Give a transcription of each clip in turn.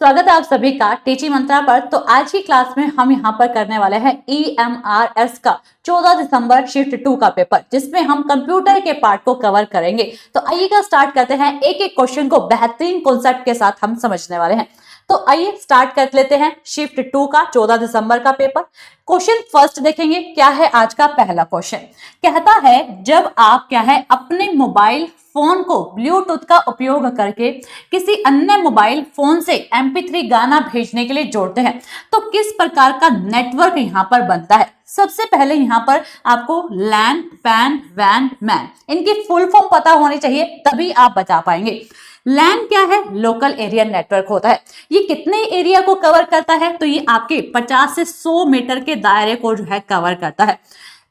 स्वागत है आप सभी का टीची मंत्रा पर। तो आज की क्लास में हम यहाँ पर करने वाले हैं EMRS का 14 दिसंबर शिफ्ट 2 का पेपर, जिसमें हम कंप्यूटर के पार्ट को कवर करेंगे। तो आइएगा स्टार्ट करते हैं, एक एक क्वेश्चन को बेहतरीन कॉन्सेप्ट के साथ हम समझने वाले हैं। तो आइए स्टार्ट कर लेते हैं शिफ्ट 2 का 14 दिसंबर का पेपर। क्वेश्चन फर्स्ट देखेंगे, क्या है आज का पहला क्वेश्चन। कहता है जब आप क्या है अपने मोबाइल फोन को ब्लूटूथ का उपयोग करके किसी अन्य मोबाइल फोन से MP3 गाना भेजने के लिए जोड़ते हैं तो किस प्रकार का नेटवर्क यहाँ पर बनता है। सबसे पहले यहाँ पर आपको लैन, पैन, वैन, मैन इनकी फुल फॉर्म पता होनी चाहिए, तभी आप बता पाएंगे। लैन क्या है? लोकल एरिया नेटवर्क होता है। ये कितने एरिया को कवर करता है? तो ये आपके 50 से 100 मीटर के दायरे को जो है कवर करता है।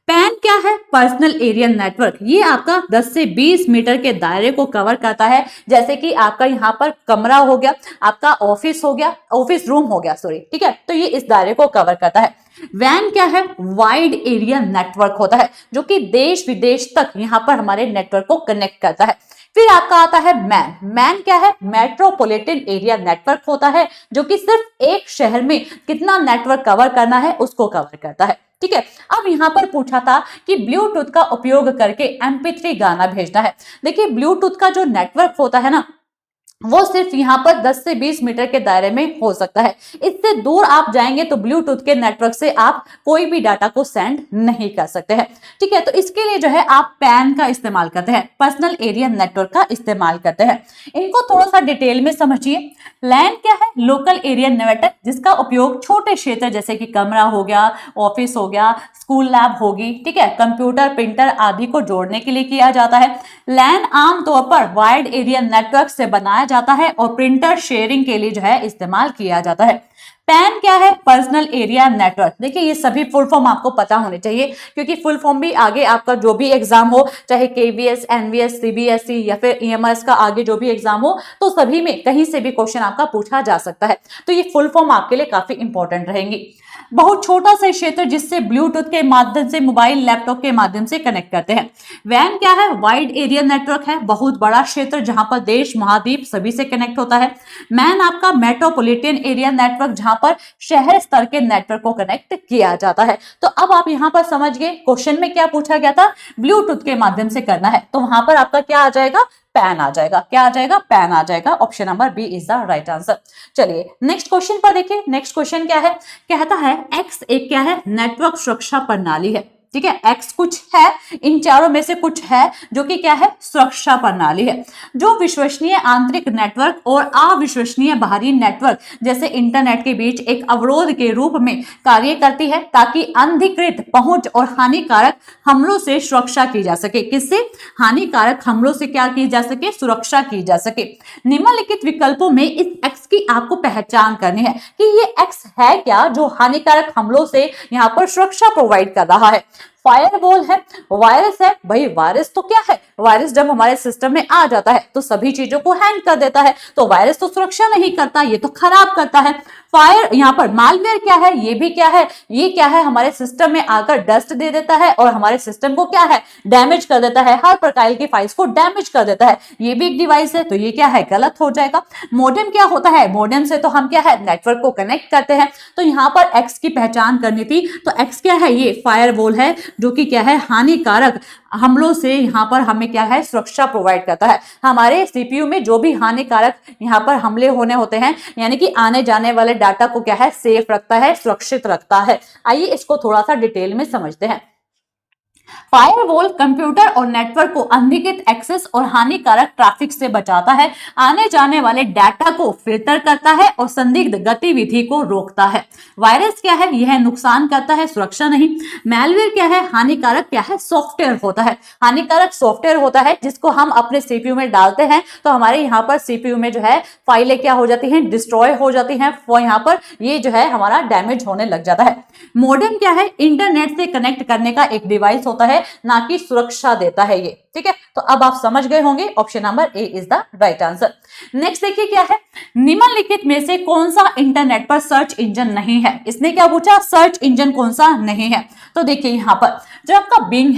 पैन क्या है? Personal area network. ये आपका 10 से 20 मीटर के दायरे को कवर करता है, जैसे कि आपका यहाँ पर कमरा हो गया, आपका ऑफिस हो गया, ऑफिस रूम हो गया, सॉरी, ठीक है। तो ये इस दायरे को कवर करता है। वैन क्या है? वाइड एरिया नेटवर्क होता है, जो कि देश विदेश तक यहाँ पर हमारे नेटवर्क को कनेक्ट करता है। फिर आपका आता है मैन। मैन क्या है? मेट्रोपॉलिटन एरिया नेटवर्क होता है, जो कि सिर्फ एक शहर में कितना नेटवर्क कवर करना है उसको कवर करता है, ठीक है। अब यहाँ पर पूछा था कि ब्लूटूथ का उपयोग करके MP3 गाना भेजना है। देखिए ब्लूटूथ का जो नेटवर्क होता है ना, वो सिर्फ यहाँ पर 10 से 20 मीटर के दायरे में हो सकता है। इससे दूर आप जाएंगे तो ब्लूटूथ के नेटवर्क से आप कोई भी डाटा को सेंड नहीं कर सकते हैं, ठीक है। तो इसके लिए जो है आप पैन का इस्तेमाल करते हैं, पर्सनल एरिया नेटवर्क का इस्तेमाल करते हैं। इनको थोड़ा सा डिटेल में समझिए। लैन क्या है? लोकल एरिया नेटवर्क, जिसका उपयोग छोटे क्षेत्र जैसे कि कमरा हो गया, ऑफिस हो गया, स्कूल लैब होगी, ठीक है, कंप्यूटर, प्रिंटर आदि को जोड़ने के लिए किया जाता है। लैन आमतौर पर वाइड एरिया नेटवर्क से बनाया जाता है और प्रिंटर शेयरिंग के लिए जो है इस्तेमाल किया जाता है। पैन क्या है? Personal area network. देखिए ये सभी फुल फॉर्म आपको पता होने चाहिए, क्योंकि फुल फॉर्म भी आगे आपका जो भी एग्जाम हो, चाहे KVS, NVS, CBSE या फिर EMRS का आगे जो भी एग्जाम हो, तो सभी में कहीं से भी क्वेश्चन आपका पूछा जा सकता है। तो ये फुल फॉर्म आपके लिए काफी इंपॉर्टेंट रहेंगी। बहुत छोटा सा क्षेत्र जिससे ब्लूटूथ के माध्यम से मोबाइल, लैपटॉप के माध्यम से कनेक्ट करते हैं। वैन क्या है? वाइड एरिया नेटवर्क है, बहुत बड़ा क्षेत्र जहां पर देश, महाद्वीप सभी से कनेक्ट होता है। मैन आपका मेट्रोपॉलिटन एरिया नेटवर्क, जहां पर शहर स्तर के नेटवर्क को कनेक्ट किया जाता है। तो अब आप यहां पर समझ गए क्वेश्चन में क्या पूछा गया था, ब्लूटूथ के माध्यम से करना है, तो वहां पर आपका क्या आ जाएगा? पैन आ जाएगा। क्या आ जाएगा? पैन आ जाएगा। Option number B is the right answer. चलिए नेक्स्ट क्वेश्चन पर देखिए। नेक्स्ट क्वेश्चन क्या है? कहता है एक्स एक क्या है? नेटवर्क सुरक्षा प्रणाली है, ठीक है। एक्स कुछ है, इन चारों में से कुछ है जो कि क्या है? सुरक्षा प्रणाली है, जो विश्वसनीय आंतरिक नेटवर्क और अविश्वसनीय बाहरी नेटवर्क जैसे इंटरनेट के बीच एक अवरोध के रूप में कार्य करती है, ताकि अनधिकृत पहुंच और हानिकारक हमलों से सुरक्षा की जा सके। किससे? हानिकारक हमलों से क्या की जा सके? सुरक्षा की जा सके। निम्नलिखित विकल्पों में इस एक्स की आपको पहचान करनी है कि ये एक्स है क्या जो हानिकारक हमलों से यहाँ पर सुरक्षा प्रोवाइड कर रहा है। फायरवॉल है, वायरस है। भाई वायरस तो क्या है? वायरस जब हमारे सिस्टम में आ जाता है तो सभी चीजों को हैंग कर देता है, तो वायरस तो सुरक्षा नहीं करता, ये तो खराब करता है। फायर यहाँ पर मालवेयर क्या है? ये भी क्या है? ये क्या है? हमारे सिस्टम में आकर डस्ट दे देता है और हमारे सिस्टम को क्या है? डैमेज कर देता है, हर प्रकार की फाइल्स को डैमेज कर देता है। ये भी एक डिवाइस है, तो ये क्या है? गलत हो जाएगा। मॉडेम क्या होता है? मॉडेम से तो हम क्या है? नेटवर्क को कनेक्ट करते हैं। तो यहाँ पर एक्स की पहचान करनी थी, तो एक्स क्या है? ये फायरवॉल है, जो कि क्या है? हानिकारक हमलों से यहाँ पर हमें क्या है? सुरक्षा प्रोवाइड करता है। हमारे CPU में जो भी हानिकारक यहाँ पर हमले होने होते हैं, यानी कि आने जाने वाले डाटा को क्या है? सेफ रखता है, सुरक्षित रखता है। आइए इसको थोड़ा सा डिटेल में समझते हैं। फायरवॉल कंप्यूटर और नेटवर्क को अनधिकृत एक्सेस और हानिकारक ट्रैफिक से बचाता है, आने जाने वाले डाटा को फिल्टर करता है और संदिग्ध गतिविधि को रोकता है। वायरस क्या है? यह नुकसान करता है, सुरक्षा नहीं। मैलवेयर क्या है? हानिकारक क्या है? सॉफ्टवेयर होता है। हानिकारक सॉफ्टवेयर होता है जिसको हम अपने CPU में डालते हैं, तो हमारे यहाँ पर CPU में जो है फाइलें क्या हो जाती हैं? डिस्ट्रॉय हो जाती हैं, वो यहाँ पर ये जो है हमारा डैमेज होने लग जाता है। मॉडेम क्या है? इंटरनेट से कनेक्ट करने का एक डिवाइस होता है, ना कि सुरक्षा देता है ये, ठीक है। तो अब आप समझ गए होंगे, option number A is the right answer. Next देखिए क्या है? निम्नलिखित में से कौन सा इंटरनेट पर सर्च इंजन नहीं है? इसने क्या पूछा? सर्च इंजन कौन सा नहीं है? तो देखिए यहाँ पर जो आपका बिंग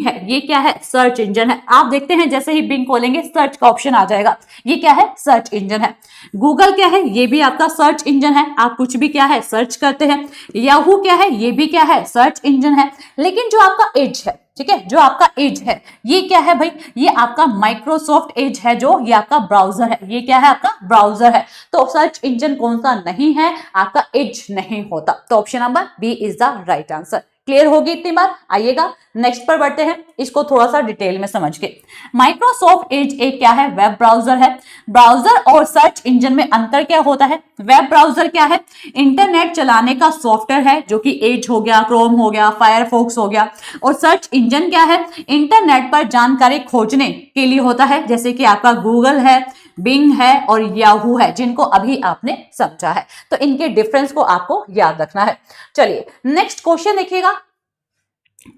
है, ये क्या है? सर्च इंजन है। आप देखते हैं जैसे ही बिंग खोलेंगे सर्च का ऑप्शन आ जाएगा, ये क्या है? सर्च इंजन है। गूगल क्या है? ये भी आपका सर्च इंजन है, आप कुछ भी क्या है? सर्च करते हैं। याहू क्या है? ये भी क्या है? सर्च इंजन है। लेकिन जो आपका एज है, ठीक है, जो आपका एज है, ये क्या है भाई? ये आपका माइक्रोसॉफ्ट एज है, जो ये आपका ब्राउजर है। ये क्या है? आपका ब्राउजर है। तो सर्च इंजन कौन सा नहीं है? आपका एज नहीं होता। तो option number B is the right answer. Clear होगी इतनी बात? आइएगा नेक्स्ट पर बढ़ते हैं, इसको थोड़ा सा डिटेल में समझ के। माइक्रोसॉफ्ट एज एक क्या है? वेब ब्राउजर है। ब्राउजर और सर्च इंजन में अंतर क्या होता है? वेब ब्राउजर क्या है? इंटरनेट चलाने का सॉफ्टवेयर है, जो कि एज हो गया, क्रोम हो गया, फायरफॉक्स हो गया। और सर्च इंजन क्या है? इंटरनेट पर जानकारी खोजने के लिए होता है, जैसे कि आपका गूगल है, बिंग है और याहू है, जिनको अभी आपने समझा है। तो इनके डिफरेंस को आपको याद रखना है। चलिए नेक्स्ट क्वेश्चन देखिएगा।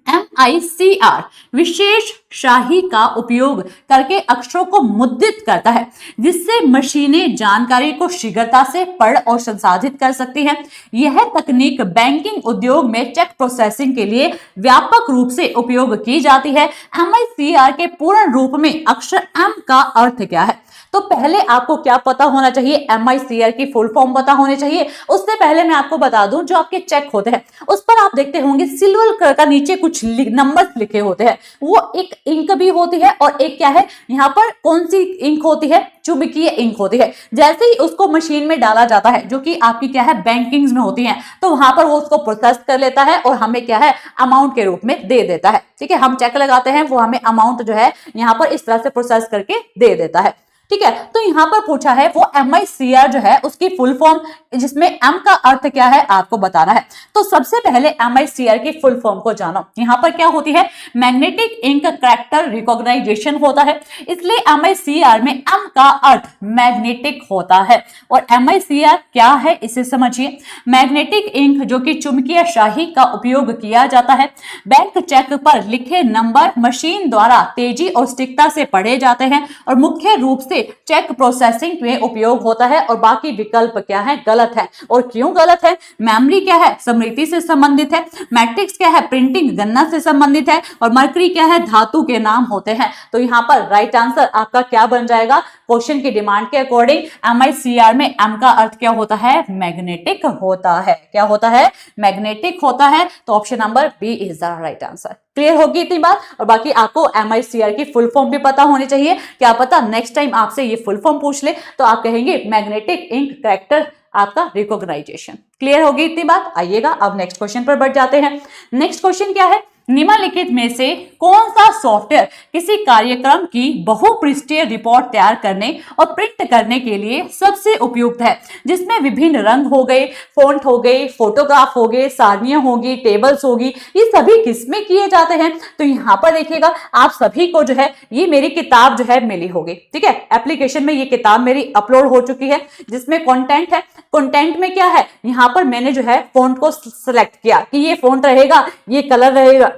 MICR विशेष शाही का उपयोग करके अक्षरों को मुद्रित करता है, जिससे मशीनें जानकारी को शीघ्रता से पढ़ और संसाधित कर सकती हैं। यह तकनीक बैंकिंग उद्योग में चेक प्रोसेसिंग के लिए व्यापक रूप से उपयोग की जाती है। MICR के पूर्ण रूप में अक्षर M का अर्थ क्या है? तो पहले आपको क्या पता होना चाहिए? MICR की फुल फॉर्म पता होने चाहिए। उससे पहले मैं आपको बता दूं, जो आपके चेक होते हैं उस पर आप देखते होंगे सिल्वर कलर का नीचे कुछ नंबर्स लिखे होते हैं। वो एक इंक भी होती है और एक क्या है, यहाँ पर कौन सी इंक होती है? चुंबकीय इंक होती है। जैसे ही उसको मशीन में डाला जाता है, जो कि आपकी क्या है? बैंकिंग्स में होती है, तो वहां पर वो उसको प्रोसेस कर लेता है और हमें क्या है? अमाउंट के रूप में दे देता है। ठीक है, हम चेक लगाते हैं, वो हमें अमाउंट जो है यहाँ पर इस तरह से प्रोसेस करके दे देता है। ठीक है, तो यहां पर पूछा है वो MICR जो है उसकी फुल फॉर्म, जिसमें M का अर्थ क्या है आपको बताना है। तो सबसे पहले MICR की फुल फॉर्म को जानो। यहां पर क्या होती है? मैग्नेटिक इंक कैरेक्टर रिकॉग्नाइजेशन होता है, इसलिए MICR में M का अर्थ मैग्नेटिक होता है। और MICR क्या है इसे समझिए। मैग्नेटिक इंक जो कि चुंबकीय शाही का उपयोग किया जाता है। बैंक चेक पर लिखे नंबर मशीन द्वारा तेजी और सटीकता से पढ़े जाते हैं और मुख्य रूप से चेक प्रोसेसिंग में उपयोग होता है। और बाकी विकल्प क्या है? गलत है। और क्यों गलत है? मेमोरी क्या है? स्मृति से संबंधित है। मैट्रिक्स क्या है? प्रिंटिंग गणना से संबंधित है। और मरकरी क्या है? धातु के नाम होते हैं। तो यहां पर राइट आंसर आपका क्या बन जाएगा? क्वेश्चन की डिमांड के अकॉर्डिंग MICR में M का अर्थ क्या होता है? मैग्नेटिक होता है। क्या होता है? मैग्नेटिक होता है। तो option number B is the right answer. Clear होगी इतनी बात? और बाकी आपको MICR की फुल फॉर्म भी पता होनी चाहिए। क्या पता नेक्स्ट टाइम आपसे ये फुल फॉर्म पूछ ले तो आप कहेंगे मैग्नेटिक इंक कैरेक्टर आपका रिकॉग्नाइजेशन। क्लियर होगी इतनी बात? आइएगा अब नेक्स्ट क्वेश्चन पर बढ़ जाते हैं। नेक्स्ट क्वेश्चन क्या है? निम्नलिखित में से कौन सा सॉफ्टवेयर किसी कार्यक्रम की बहुपृष्ठीय रिपोर्ट तैयार करने और प्रिंट करने के लिए सबसे उपयुक्त है, जिसमें विभिन्न रंग हो गए, फॉन्ट हो गए, फोटोग्राफ हो गए, सारणियां होगी, टेबल्स होगी, ये सभी किसमें किए जाते हैं? तो यहाँ पर देखिएगा आप सभी को जो है ये मेरी किताब जो है मिली होगी। ठीक है, एप्लीकेशन में ये किताब मेरी अपलोड हो चुकी है, जिसमें कंटेंट है। कंटेंट में क्या है? यहाँ पर मैंने जो है फॉन्ट को सिलेक्ट किया कि ये फॉन्ट रहेगा, ये कलर रहेगा।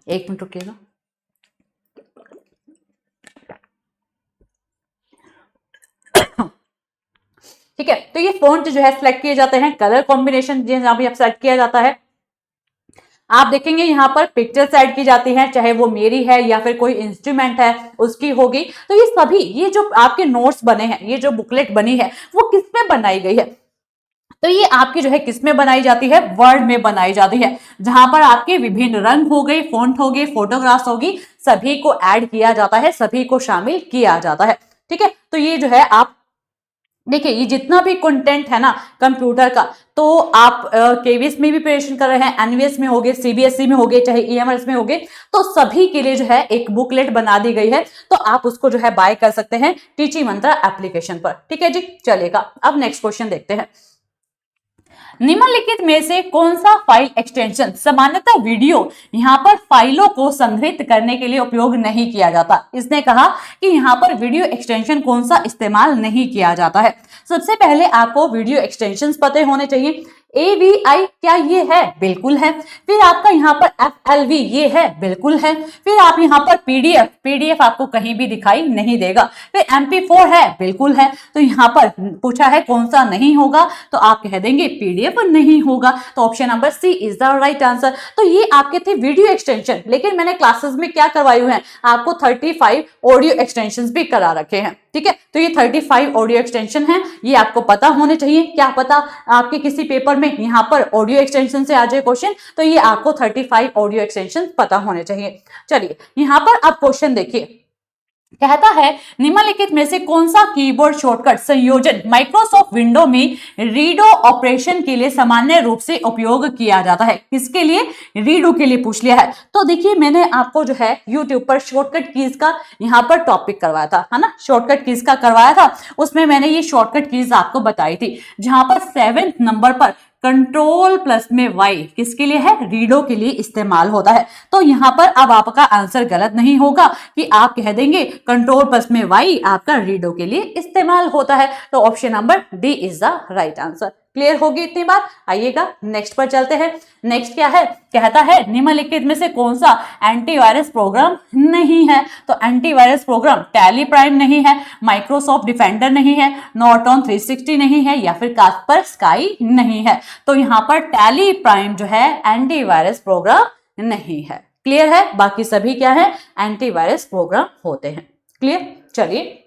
एक मिनट रुकिएगा। ठीक है, तो ये फॉन्ट जो है सिलेक्ट किए जाते हैं, कलर कॉम्बिनेशन जहां भी सेलेक्ट किया जाता है। आप देखेंगे यहाँ पर पिक्चर्स ऐड की जाती हैं, चाहे वो मेरी है या फिर कोई इंस्ट्रूमेंट है उसकी होगी। तो ये सभी, ये जो आपके नोट्स बने हैं, ये जो बुकलेट बनी है, वो किसमें बनाई गई है? तो ये आपकी जो है किसमें बनाई जाती है? वर्ड में बनाई जाती है, जहां पर आपके विभिन्न रंग हो गए, फॉन्ट हो गए, फोटोग्राफ्स होगी, सभी को ऐड किया जाता है, सभी को शामिल किया जाता है। ठीक है, तो ये जो है आप देखिए, ये जितना भी कंटेंट है ना कंप्यूटर का, तो आप केवीएस में भी प्रिपरेशन कर रहे हैं, एनवीएस में होगे, सीबीएसई में होगे, चाहे ईएमआरएस में होगे, तो सभी के लिए जो है एक बुकलेट बना दी गई है। तो आप उसको जो है बाय कर सकते हैं टीचिंग मंत्रा एप्लीकेशन पर। ठीक है जी, चलेगा। अब नेक्स्ट क्वेश्चन देखते हैं। निम्नलिखित में से कौन सा फाइल एक्सटेंशन सामान्यतः वीडियो यहाँ पर फाइलों को संग्रहित करने के लिए उपयोग नहीं किया जाता? इसने कहा कि यहाँ पर वीडियो एक्सटेंशन कौन सा इस्तेमाल नहीं किया जाता है। सबसे पहले आपको वीडियो एक्सटेंशंस पते होने चाहिए। AVI क्या ये है? बिल्कुल है। फिर आपका यहाँ पर FLV ये है? बिल्कुल है। फिर आप यहाँ पर PDF आपको कहीं भी दिखाई नहीं देगा। फिर MP4 है? बिल्कुल है। तो यहाँ पर पूछा है कौन सा नहीं होगा, तो आप कह देंगे PDF नहीं होगा। तो option number C is the right answer. तो ये आपके थे वीडियो एक्सटेंशन, लेकिन मैंने क्लासेस में क्या करवाई हुए हैं, आपको 35 ऑडियो एक्सटेंशन भी करा रखे हैं। ठीक है, तो ये 35 ऑडियो एक्सटेंशन है, ये आपको पता होने चाहिए। क्या पता आपके किसी पेपर में यहाँ पर ऑडियो एक्सटेंशन से आ जाए क्वेश्चन, तो ये आपको 35 ऑडियो एक्सटेंशन पता होने चाहिए। चलिए यहाँ पर आप क्वेश्चन देखिए, कहता है निम्नलिखित में से कौन सा कीबोर्ड शॉर्टकट संयोजन माइक्रोसॉफ्ट विंडो में रीडो ऑपरेशन के लिए सामान्य रूप से उपयोग किया जाता है? किसके लिए? रीडो के लिए पूछ लिया है। तो देखिए मैंने आपको जो है यूट्यूब पर शॉर्टकट कीज का यहाँ पर टॉपिक करवाया था, है ना, शॉर्टकट कीज का करवाया था। उसमें मैंने ये शॉर्टकट कीज आपको बताई थी, जहां पर 7th नंबर पर कंट्रोल प्लस में वाई किसके लिए है? रीडो के लिए इस्तेमाल होता है। तो यहां पर अब आपका आंसर गलत नहीं होगा कि आप कह देंगे कंट्रोल प्लस में वाई आपका रीडो के लिए इस्तेमाल होता है। तो option number D is the right answer. Clear होगी इतनी बात? आइएगा नेक्स्ट पर चलते हैं। नेक्स्ट क्या है, कहता है निम्नलिखित में से कौन सा एंटीवायरस प्रोग्राम नहीं है? तो एंटीवायरस प्रोग्राम टैली प्राइम नहीं है, माइक्रोसॉफ्ट डिफेंडर नहीं है, नॉर्टन 360 नहीं है, या फिर कास्पर स्काई नहीं है। तो यहाँ पर टैली प्राइम जो है एंटीवायरस प्रोग्राम नहीं है। क्लियर है? बाकी सभी क्या है? एंटीवायरस प्रोग्राम होते हैं। क्लियर? चलिए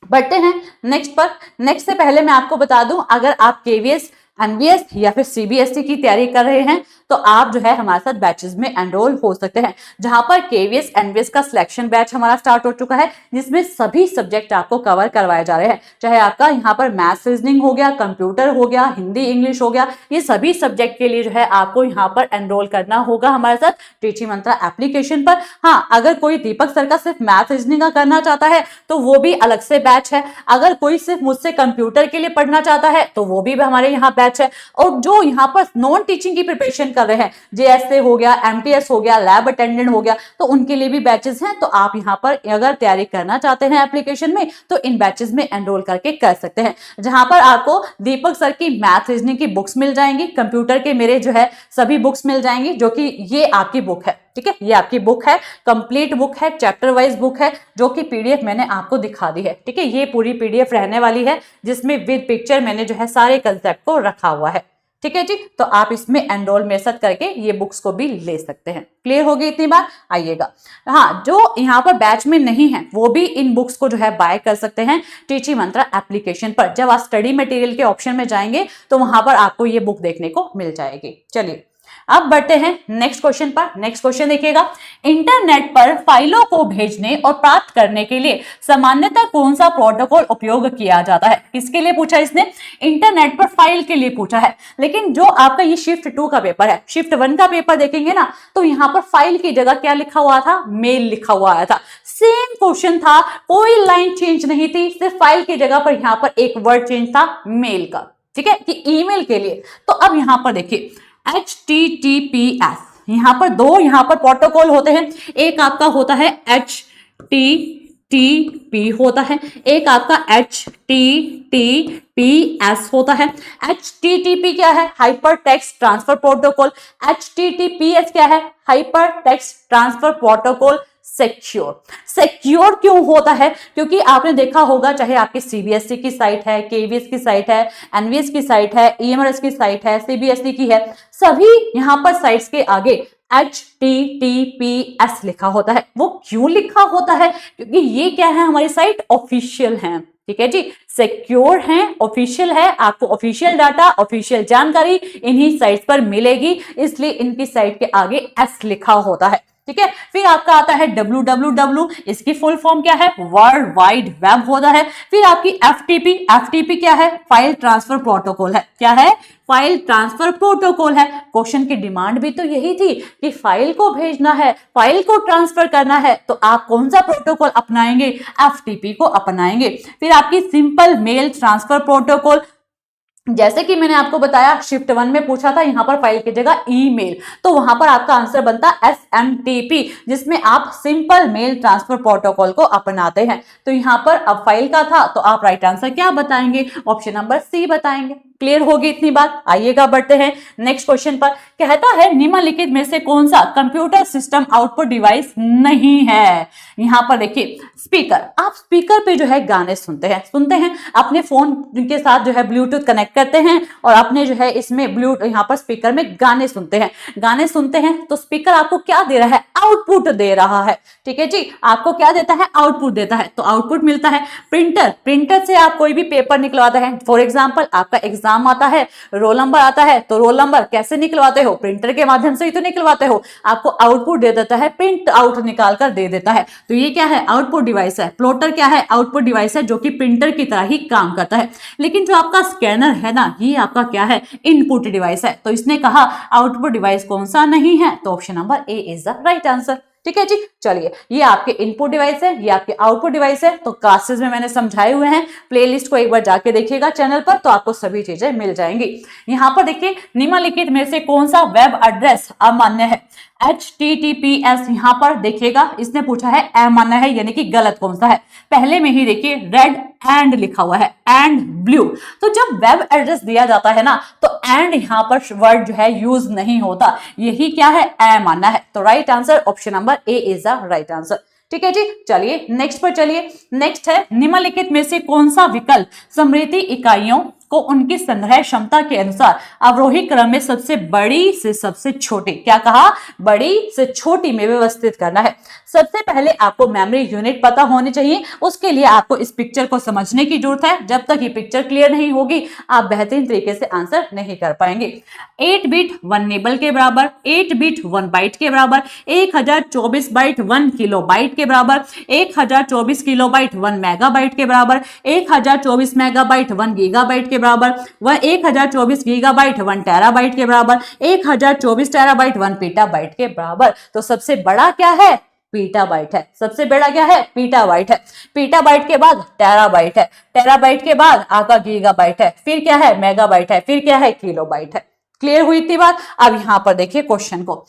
बढ़ते हैं नेक्स्ट पर। नेक्स्ट से पहले मैं आपको बता दूं, अगर आप केवीएस, एनवीएस या फिर सीबीएसई की तैयारी कर रहे हैं तो आप जो है हमारे साथ बैचेस में एनरोल हो सकते हैं, जहां पर केवीएस एनवीएस का सिलेक्शन बैच हमारा स्टार्ट हो चुका है, जिसमें सभी सब्जेक्ट आपको कवर करवाए जा रहे हैं। चाहे आपका यहाँ पर मैथ्स, रीजनिंग हो गया, कंप्यूटर हो गया, हिंदी इंग्लिश हो गया, ये सभी सब्जेक्ट के लिए जो है आपको यहाँ पर एनरोल करना होगा हमारे साथ टीचिंग मंत्रा एप्लीकेशन पर। हाँ, अगर कोई दीपक सर का सिर्फ मैथ रीजनिंग का करना चाहता है तो वो भी अलग से बैच है। अगर कोई सिर्फ मुझसे कंप्यूटर के लिए पढ़ना चाहता है तो वो भी हमारे यहाँ बैच है। और जो यहाँ पर नॉन टीचिंग की प्रिपरेशन कर रहे हैं, जेएसए हो गया, एमटीएस हो गया, लैब अटेंडेंट हो गया, तो उनके लिए भी बैचेस हैं। तो आप यहाँ पर अगर तैयारी करना चाहते हैं एप्लीकेशन में तो इन बैचेस में एनरोल करके कर सकते हैं, जहां पर आपको दीपक सर की मैथ रीजनिंग की बुक्स मिल जाएंगी, कंप्यूटर के मेरे जो है सभी बुक्स मिल जाएंगी, जो कि ये आपकी बुक है। ठीक है, ये आपकी बुक है, कंप्लीट बुक है, चैप्टर वाइज बुक है, जो कि पीडीएफ मैंने आपको दिखा दी है। ठीक है, ये पूरी पीडीएफ रहने वाली है, जिसमें विद पिक्चर मैंने जो है सारे कंसेप्ट को रखा हुआ है। ठीक है जी, तो आप इसमें एनरोल मैसेज करके ये बुक्स को भी ले सकते हैं। क्लियर हो गई इतनी बात? आइएगा, हाँ, जो यहाँ पर बैच में नहीं है वो भी इन बुक्स को जो है बाय कर सकते हैं टीचिंग मंत्रा एप्लीकेशन पर। जब आप स्टडी मटेरियल के ऑप्शन में जाएंगे तो वहां पर आपको ये बुक देखने को मिल जाएगी। चलिए अब बढ़ते हैं नेक्स्ट क्वेश्चन पर। नेक्स्ट क्वेश्चन देखिएगा, इंटरनेट पर फाइलों को भेजने और प्राप्त करने के लिए सामान्यतः कौन सा प्रोटोकॉल उपयोग किया जाता है? किसके लिए पूछा इसने? इंटरनेट पर फाइल के लिए पूछा है। लेकिन जो आपका ये शिफ्ट 2 का पेपर है, शिफ्ट 1 का पेपर देखेंगे ना, तो यहाँ पर फाइल की जगह क्या लिखा हुआ था? मेल लिखा हुआ आया था। सेम क्वेश्चन था, कोई लाइन चेंज नहीं थी, सिर्फ फाइल की जगह पर यहाँ पर एक वर्ड चेंज था, मेल का। ठीक है, कि ईमेल के लिए। तो अब यहाँ पर देखिए HTTPS, यहाँ पर दो यहाँ पर प्रोटोकॉल होते हैं। एक आपका होता है HTTP होता है, एक आपका HTTPS होता है। HTTP क्या है? Hyper text transfer protocol. HTTPS क्या है? Hyper text transfer protocol secure क्यों होता है? क्योंकि आपने देखा होगा, चाहे आपकी सीबीएसई की साइट है, केवीएस की साइट है, एनवीएस की साइट है, ईएमआरएस की साइट है, सीबीएसई की है, सभी यहाँ पर साइट्स के आगे HTTPS लिखा होता है। वो क्यों लिखा होता है? क्योंकि ये क्या है, हमारी साइट ऑफिशियल है। ठीक है जी, सिक्योर है, ऑफिशियल है, आपको ऑफिशियल डाटा, ऑफिशियल जानकारी इन्हीं साइट्स पर मिलेगी, इसलिए इनकी साइट के आगे S लिखा होता है। ठीक है, फिर आपका आता है www, इसकी फुल फॉर्म क्या है? वर्ल्ड वाइड वेब होता है। फिर आपकी FTP क्या है? फाइल ट्रांसफर प्रोटोकॉल है। क्या है? फाइल ट्रांसफर प्रोटोकॉल है। क्वेश्चन की डिमांड भी तो यही थी कि फाइल को भेजना है, फाइल को ट्रांसफर करना है, तो आप कौन सा प्रोटोकॉल अपनाएंगे? FTP को अपनाएंगे। फिर आपकी सिंपल मेल ट्रांसफर प्रोटोकॉल, जैसे कि मैंने आपको बताया शिफ्ट 1 में पूछा था, यहां पर फाइल की जगह ईमेल, तो वहां पर आपका आंसर बनता SMTP, जिसमें आप सिंपल मेल ट्रांसफर प्रोटोकॉल को अपनाते हैं। तो यहां पर अब फाइल का था, तो आप राइट आंसर क्या बताएंगे? ऑप्शन नंबर सी बताएंगे। क्लियर होगी इतनी बात। आइएगा बढ़ते हैं नेक्स्ट क्वेश्चन पर। कहता है निम्नलिखित में से कौन सा कंप्यूटर सिस्टम आउटपुट डिवाइस नहीं है। यहां पर देखिए स्पीकर, आप स्पीकर पे जो है गाने सुनते हैं अपने फोन के साथ जो है ब्लूटूथ कनेक्ट करते हैं और अपने जो है इसमें ब्लूटूथ यहाँ पर स्पीकर में गाने सुनते हैं तो स्पीकर आपको क्या दे रहा है, आउटपुट दे रहा है। ठीक है जी, आपको क्या देता है, आउटपुट देता है, तो आउटपुट मिलता है। प्रिंटर से आप कोई भी पेपर निकलवाते हैं, फॉर एग्जाम्पल आपका एग्जाम आता है, रोल नंबर आता है, तो रोल नंबर कैसे निकलवाते हो, प्रिंटर के माध्यम से ही तो निकलवाते हो। आपको आउटपुट दे देता है, प्रिंट आउट निकाल कर दे देता है, तो ये क्या है, आउटपुट डिवाइस है। प्लॉटर क्या है, आउटपुट डिवाइस है जो कि प्रिंटर की तरह ही काम करता है। लेकिन जो आपका स्कैनर है ना, ये आपका क्या है, इनपुट डिवाइस है। तो इसने कहा आउटपुट डिवाइस कौन सा नहीं है, तो option number A is the right answer. ठीक है जी, चलिए ये आपके इनपुट डिवाइस है, ये आपके आउटपुट डिवाइस है। तो क्लासेस में मैंने समझाए हुए हैं, प्लेलिस्ट को एक बार जाके देखिएगा चैनल पर, तो आपको सभी चीजें मिल जाएंगी। यहां पर देखिए निम्नलिखित में से कौन सा वेब एड्रेस अमान्य है। HTTPS यहां पर देखिएगा इसने पूछा है अमान्य है, यानी कि गलत कौन सा है। पहले में ही देखिए रेड एंड लिखा हुआ है, एंड ब्लू। तो जब वेब एड्रेस दिया जाता है ना, तो एंड यहां पर वर्ड जो है यूज नहीं होता, यही क्या है, अमान्य है। तो right answer option number A is the right answer. ठीक है जी, चलिए नेक्स्ट पर चलिए। नेक्स्ट है निम्नलिखित में से कौन सा विकल्प स्मृति इकाइयों को उनकी संग्रह क्षमता के अनुसार अवरोही क्रम में सबसे बड़ी से सबसे छोटी, क्या कहा, बड़ी से छोटी में व्यवस्थित करना है। सबसे पहले आपको मेमोरी यूनिट पता होनी चाहिए, उसके लिए आपको इस पिक्चर को समझने की जरूरत है। जब तक ये पिक्चर क्लियर नहीं होगी आप बेहतरीन तरीके से आंसर नहीं कर पाएंगे। 8 बिट 1 निबल के बराबर, 8 बिट 1 बाइट के बराबर, 1024 बाइट 1 किलो बाइट के बराबर, 1024 किलो बाइट 1 मेगाबाइट के बराबर, 1024 मेगाबाइट 1 गीगाबाइट के बराबर, वह 1024 गीगाबाइट 1 टेराबाइट के बराबर, 1024 टेराबाइट 1 पीटाबाइट के बराबर। तो सबसे बड़ा क्या है, पीटाबाइट है। सबसे बड़ा क्या है, पीटाबाइट है। पीटाबाइट के बाद टेराबाइट है, टेराबाइट के बाद आपका गीगाबाइट है, फिर क्या है, मेगाबाइट है, फिर क्या है, किलोबाइट है। क्लियर हुई इतनी बात। अब यहां पर देखिए क्वेश्चन को,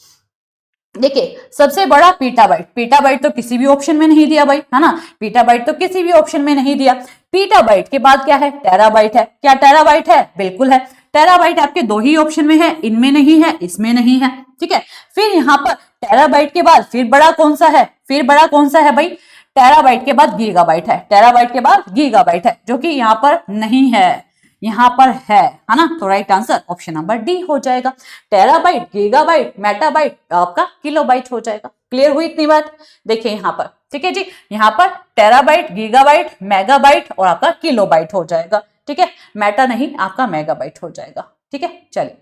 देखिए सबसे बड़ा पीटाबाइट, पीटाबाइट तो किसी भी ऑप्शन में नहीं दिया भाई, है ना, पीटाबाइट तो किसी भी ऑप्शन में नहीं दिया। पीटाबाइट के बाद क्या है, टेराबाइट है। क्या टेराबाइट है, बिल्कुल है। टेराबाइट आपके दो ही ऑप्शन में है, इनमें नहीं है, इसमें नहीं है। ठीक है, फिर यहाँ पर टेराबाइट के बाद फिर बड़ा कौन सा है, फिर बड़ा कौन सा है भाई, टेराबाइट के बाद गीगाबाइट है, टेराबाइट के बाद गीगाबाइट है, जो कि यहाँ पर नहीं है, यहां पर है ना। तो right answer option number D हो जाएगा। टेराबाइट, गीगाबाइट, मेटाबाइट आपका किलोबाइट हो जाएगा। क्लियर हुई इतनी बात। देखिए यहां पर, ठीक है जी, यहां पर टेराबाइट, गीगाबाइट, मेगाबाइट और आपका किलोबाइट हो जाएगा। ठीक है, मेटा नहीं, आपका मेगाबाइट हो जाएगा। ठीक है, चलिए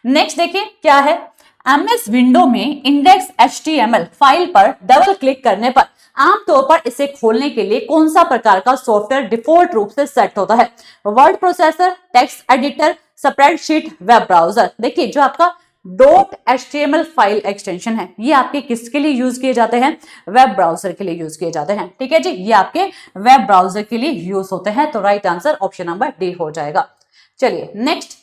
नेक्स्ट देखिए क्या है। MS विंडो में इंडेक्स HTML फाइल पर डबल क्लिक करने पर आमतौर पर इसे खोलने के लिए कौन सा प्रकार का सॉफ्टवेयर डिफॉल्ट रूप से सेट होता है। Word processor, text editor, spreadsheet, web browser. देखिए जो आपका .html फाइल एक्सटेंशन है, ये आपके किसके लिए यूज किए जाते हैं, वेब ब्राउजर के लिए यूज किए जाते हैं। ठीक है जी, ये आपके वेब ब्राउजर के लिए यूज होते हैं। तो right answer option number D हो जाएगा। चलिए नेक्स्ट,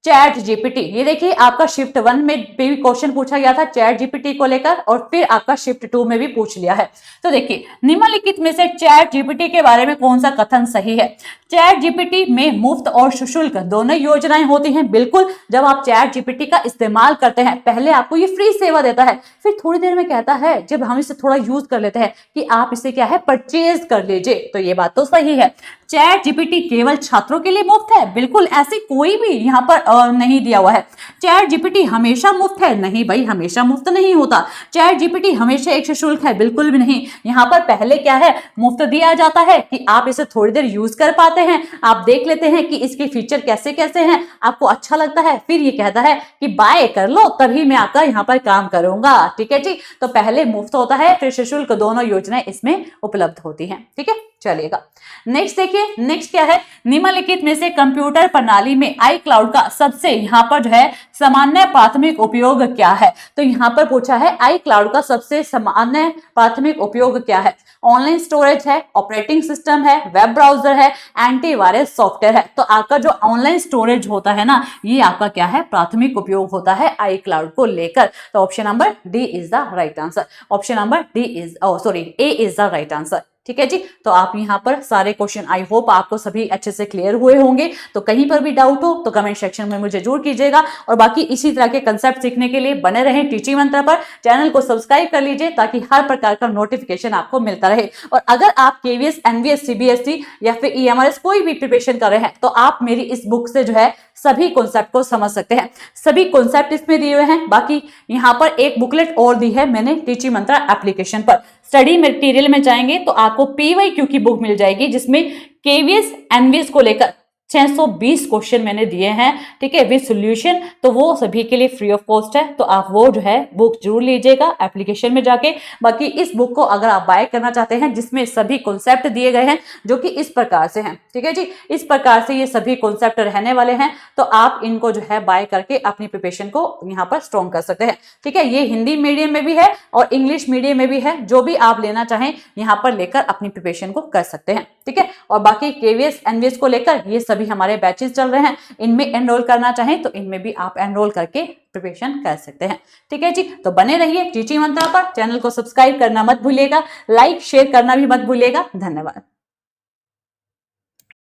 चैट जीपीटी। ये देखिए आपका शिफ्ट 1 में भी क्वेश्चन पूछा गया था चैट जीपीटी को लेकर, और फिर आपका शिफ्ट 2 में भी पूछ लिया है। तो देखिए निम्नलिखित में से चैट जीपीटी के बारे में कौन सा कथन सही है। चैट जीपीटी में मुफ्त और सशुल्क दोनों योजनाएं होती हैं। बिल्कुल, जब आप चैट जीपीटी का इस्तेमाल करते हैं, पहले आपको ये फ्री सेवा देता है, फिर थोड़ी देर में कहता है जब हम इसे थोड़ा यूज कर लेते हैं कि आप इसे क्या है, परचेज कर लीजिए। तो ये बात तो सही है। चैट जीपीटी केवल छात्रों के लिए मुफ्त है, बिल्कुल ऐसी कोई भी यहाँ पर नहीं दिया हुआ है। चैट जीपीटी हमेशा मुफ्त है, नहीं भाई, हमेशा मुफ्त नहीं होता। चैट जीपीटी हमेशा एक शुल्क है, बिल्कुल भी नहीं। यहाँ पर पहले क्या है, मुफ्त दिया जाता है कि आप इसे थोड़ी देर यूज कर पाते हैं, आप देख लेते हैं कि इसके फीचर कैसे कैसे हैं, आपको अच्छा लगता है, फिर ये कहता है कि बाय कर लो, तभी मैं आपका यहाँ पर काम करूंगा। ठीक है जी, तो पहले मुफ्त होता है, फिर सशुल्क, दोनों योजनाएं इसमें उपलब्ध होती हैं। ठीक है, चलेगा। नेक्स्ट देखिए, नेक्स्ट क्या है, निम्नलिखित में से कंप्यूटर प्रणाली में iCloud का सबसे यहाँ पर जो है सामान्य प्राथमिक उपयोग क्या है। तो यहाँ पर पूछा है iCloud का सबसे सामान्य प्राथमिक उपयोग क्या है। ऑनलाइन स्टोरेज है, ऑपरेटिंग सिस्टम है, वेब ब्राउजर है, एंटीवायरस सॉफ्टवेयर है। तो आपका जो ऑनलाइन स्टोरेज होता है ना, ये आपका क्या है, प्राथमिक उपयोग होता है iCloud को लेकर। तो option number D is the right answer. Option number D is, sorry, A is the right answer. ठीक है जी। तो आप यहाँ पर सारे क्वेश्चन आई होप आपको सभी अच्छे से क्लियर हुए होंगे। तो कहीं पर भी डाउट हो तो कमेंट सेक्शन में मुझे जरूर कीजिएगा, और बाकी इसी तरह के कंसेप्ट सीखने के लिए बने रहें टीचिंग मंत्रा पर। चैनल को सब्सक्राइब कर लीजिए ताकि हर प्रकार का नोटिफिकेशन आपको मिलता रहे। और अगर आप केवीएस, एनवीएस, सीबीएसई या फिर ईएमआरएस कोई भी प्रिपरेशन कर रहे हैं तो आप मेरी इस बुक से जो है सभी कॉन्सेप्ट को समझ सकते हैं। सभी कॉन्सेप्ट इसमें दिए हुए हैं। बाकी यहाँ पर एक बुकलेट और दी है मैंने टीचिंग मंत्रा एप्लीकेशन पर। स्टडी मटेरियल में जाएंगे तो आपको पीवाईक्यू की बुक मिल जाएगी जिसमें केवीएस, एनवीएस को लेकर 620 क्वेश्चन मैंने दिए हैं, ठीक है, विद सॉल्यूशन। तो वो सभी के लिए फ्री ऑफ कॉस्ट है, तो आप वो जो है बुक जरूर लीजिएगा एप्लीकेशन में जाके। बाकी इस बुक को अगर आप बाय करना चाहते हैं जिसमें सभी कॉन्सेप्ट दिए गए हैं जो कि इस प्रकार से हैं, ठीक है जी, इस प्रकार से ये सभी कॉन्सेप्ट रहने वाले हैं, तो आप इनको जो है बाय करके अपनी प्रिपरेशन को यहाँ पर स्ट्रॉन्ग कर सकते हैं। ठीक है, ये हिंदी मीडियम में भी है और इंग्लिश मीडियम में भी है, जो भी आप लेना चाहें यहाँ पर लेकर अपनी प्रिपरेशन को कर सकते हैं। ठीक है, और बाकी केवीएस, एनवीएस को लेकर ये सभी हमारे बैचेस चल रहे हैं, इनमें एनरोल करना चाहें तो इनमें भी आप एनरोल करके प्रिपरेशन कर सकते हैं। ठीक है जी, तो बने रहिए टीचिंग मंत्रा पर। चैनल को सब्सक्राइब करना मत भूलिएगा, लाइक शेयर करना भी मत भूलिएगा। धन्यवाद।